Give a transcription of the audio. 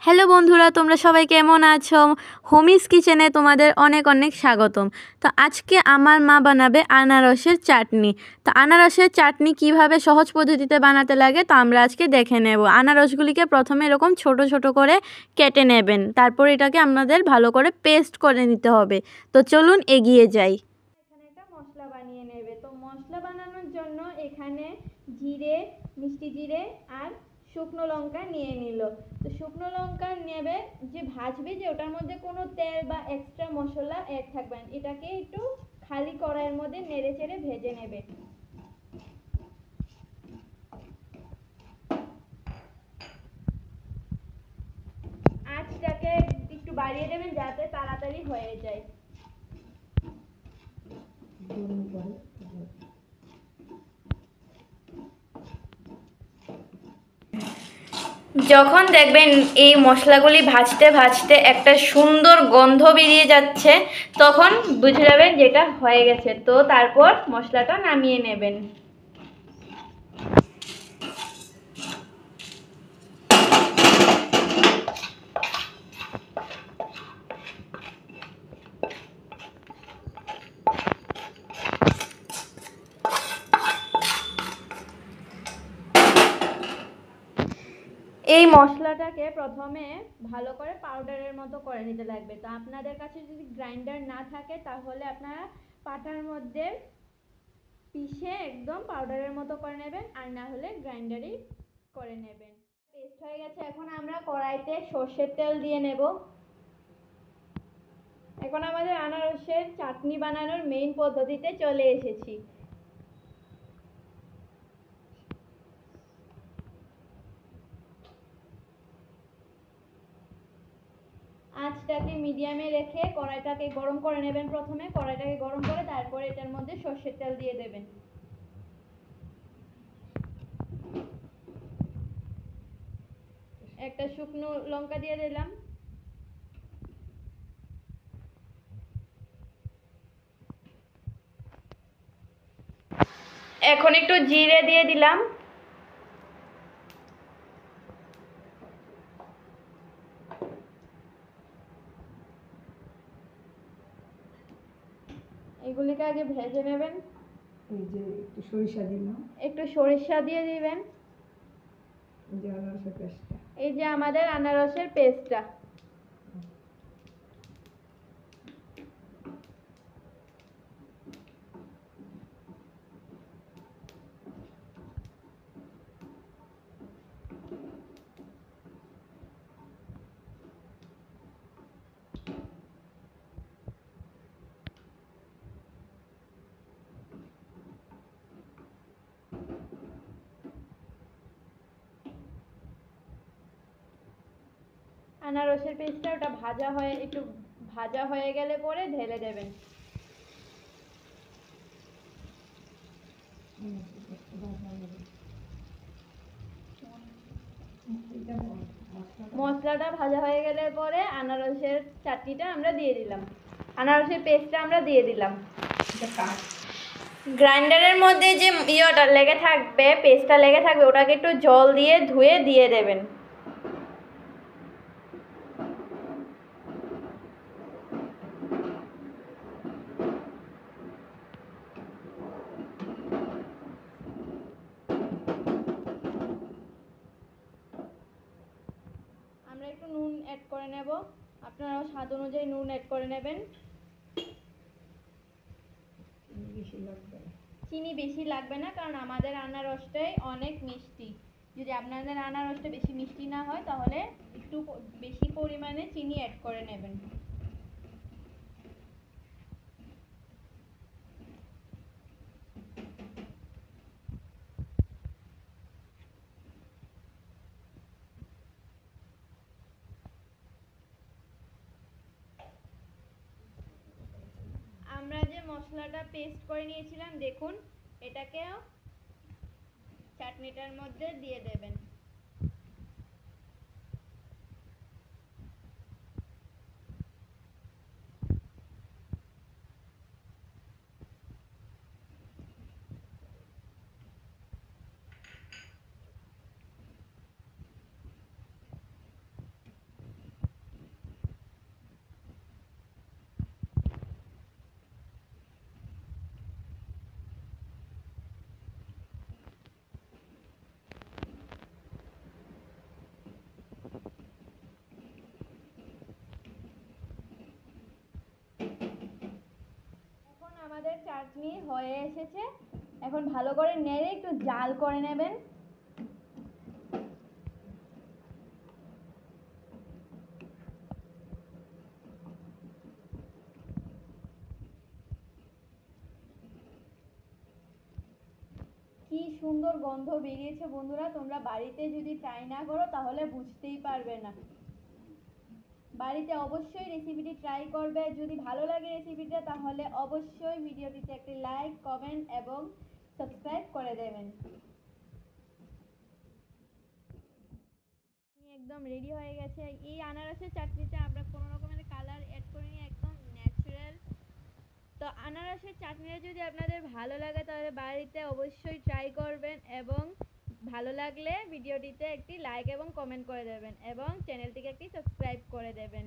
Hello বন্ধুরা, তোমরা সবাই কেমন আছো? হোমিস কিচেনে তোমাদের অনেক অনেক স্বাগতম। তো আজকে আমার মা বানাবে আনারসের চাটনি। তো আনারসের চাটনি কিভাবে সহজ পদ্ধতিতে বানাতে লাগে তো আমরা আজকে দেখে নেব। আনারসগুলিকে প্রথমে এরকম ছোট ছোট করে কেটে নেবেন, তারপর এটাকে আমাদের ভালো করে পেস্ট করে নিতে হবে। তো চলুন এগিয়ে যাই। এখানে একটা মশলা বানিয়ে নেবে। তো মশলা বানানোর জন্য এখানে জিরে, মিষ্টি জিরে আর শুকনো লঙ্কা নিয়ে নিল। তো শুকনো লঙ্কা নেবে, যে ভাজবে যে ওটার মধ্যে কোনো তেল বা এক্সট্রা মশলা অ্যাড থাকবে না। এটাকে একটু খালি কড়াইয়ের মধ্যে নেড়ে চেড়ে ভেজে নেবে। আঁচটাকে একটু বাড়িয়ে দেবেন যাতে তাড়াতাড়ি হয়ে যায়। যখন দেখবেন এই মশলাগুলি ভাজতে ভাজতে একটা সুন্দর গন্ধ বেরিয়ে যাচ্ছে, তখন বুঝে যাবেন যেটা হয়ে গেছে। তো তারপর মশলাটা নামিয়ে নেবেন। এই মশলাটাকে প্রথমে ভালো করে পাউডারের মতো করে নিতে লাগবে। তো আপনাদের কাছে যদি গ্রাইন্ডার না থাকে তাহলে আপনারা পাটার মধ্যে পিষে একদম পাউডারের মতো করে নেবেন, আর না হলে গ্রাইন্ডারই করে নেবেন। পেস্ট হয়ে গেছে। এখন আমরা কড়াইতে সর্ষের তেল দিয়ে নেব। এখন আমাদের আনারসের চাটনি বানানোর মেইন পদ্ধতিতে চলে এসেছি। আঁচটাকে মিডিয়ামে রেখে কড়াইটাকে গরম করে নেবেন। প্রথমে কড়াইটাকে গরম করে তারপরে এটার মধ্যে সর্ষের তেল দিয়ে দেবেন। একটা শুকনো লঙ্কা দিয়ে দিলাম। এখন একটু জিরে দিয়ে দিলাম। এগুলিকে আগে ভেজে নেবেন। এই যে একটু সরিষা দিলাম, একটু সরিষা দিয়ে দিবেন। এই যে আমাদের আনারসের পেস্টটা। আনারসের পেস্টটা ওটা একটু ভাজা হয়ে গেলে পরে ঢেলে দেবেন। মশলাটা ভাজা হয়ে গেলে পরে আনারসের চাটনিটা আমরা দিয়ে দিলাম, আনারসের পেস্টটা আমরা দিয়ে দিলাম। গ্রাইন্ডারের মধ্যে যে ইয়েটা লেগে থাকবে, পেস্টটা লেগে থাকবে, ওটাকে একটু জল দিয়ে ধুয়ে দিয়ে দেবেন। আমরা একটু নুন অ্যাড করে নেব। আপনারাও স্বাদ অনুযায়ী নুন অ্যাড করে নেবেন। চিনি বেশি লাগবে না, কারণ আমাদের আনারসটাই অনেক মিষ্টি। যদি আপনাদের আনারসটা বেশি মিষ্টি না হয় তাহলে একটু বেশি পরিমাণে চিনি অ্যাড করে নেবেন। আমরা যে মশলাটা পেস্ট করে নিয়েছিলাম, দেখুন, এটাকেও চাটনিটার মধ্যে দিয়ে দেবেন। চাটনি হয়ে এসেছে। এখন ভালো করে নেড়ে একটু জাল করে নেবেন। কি সুন্দর গন্ধ বেরিয়েছে বন্ধুরা, তোমরা বাড়িতে যদি ট্রাই না করো তাহলে বুঝতেই পারবে না। বাড়িতে অবশ্যই রেসিপিটি ট্রাই করবে। যদি ভালো লাগে রেসিপিটা তাহলে অবশ্যই ভিডিওটিতে একটি লাইক, কমেন্ট এবং সাবস্ক্রাইব করে দেবেন। একদম রেডি হয়ে গেছে। এই আনারসের চাটনিতে আমরা কোনো রকমের কালার অ্যাড করিনি, একদম ন্যাচারাল। তো আনারসের চাটনিটা যদি আপনাদের ভালো লাগে তাহলে বাড়িতে অবশ্যই ট্রাই করবেন এবং ভালো লাগলে ভিডিওটিতে একটি লাইক এবং কমেন্ট করে দেবেন এবং চ্যানেলটিকে একটি সাবস্ক্রাইব করে দেবেন।